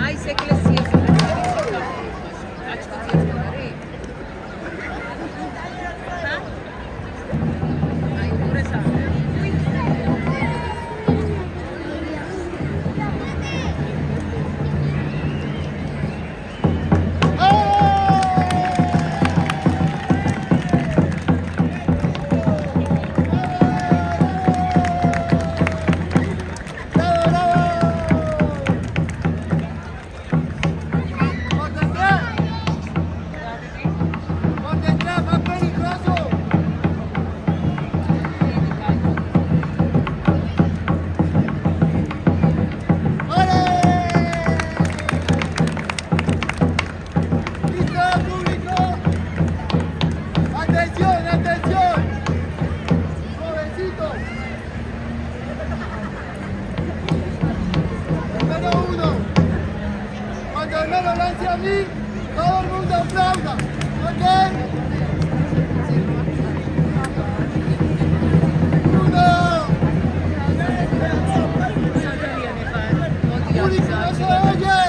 Ay, sé que les siento. Ay, pureza. Cuando me lo lance a mí, todo el mundo aplauda. ¿Ok? Único, no se oye.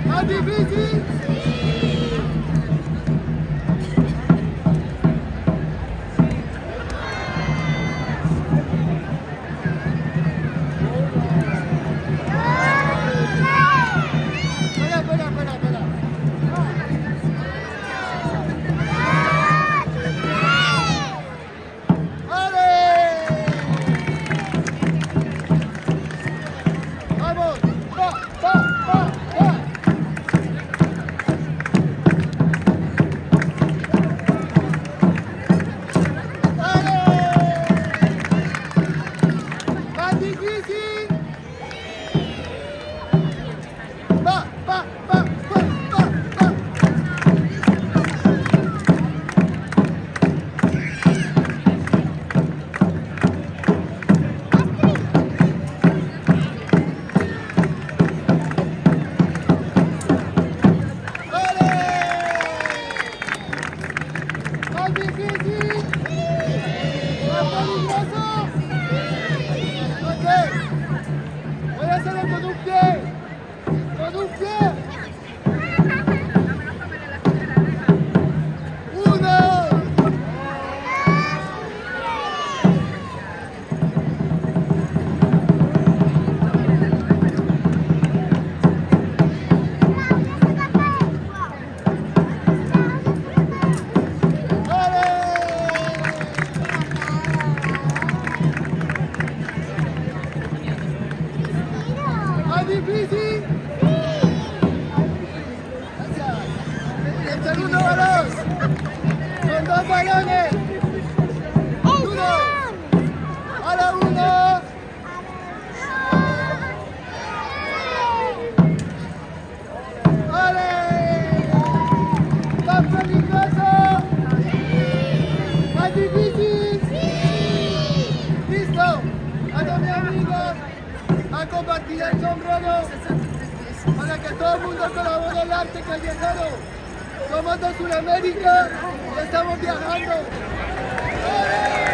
¿Más difícil? Espera. ¡Vamos! ¡Va! ¡Más difícil! ¡Va! ¡Más difícil! ¡Más peligroso! Ok, voy a hacerlo con un pie. Con un pie. 1. ¿Más difícil? Gracias. El segundo balón. Son 2 balones. 1. Ahora 1. ¡Vale! ¡Más peligroso! ¡Más difícil! ¡Listo! ¡A mi amigo! A compartir el sombrero para que todo el mundo colabore el arte callejero. Somos de Sudamérica y estamos viajando. ¡Vale!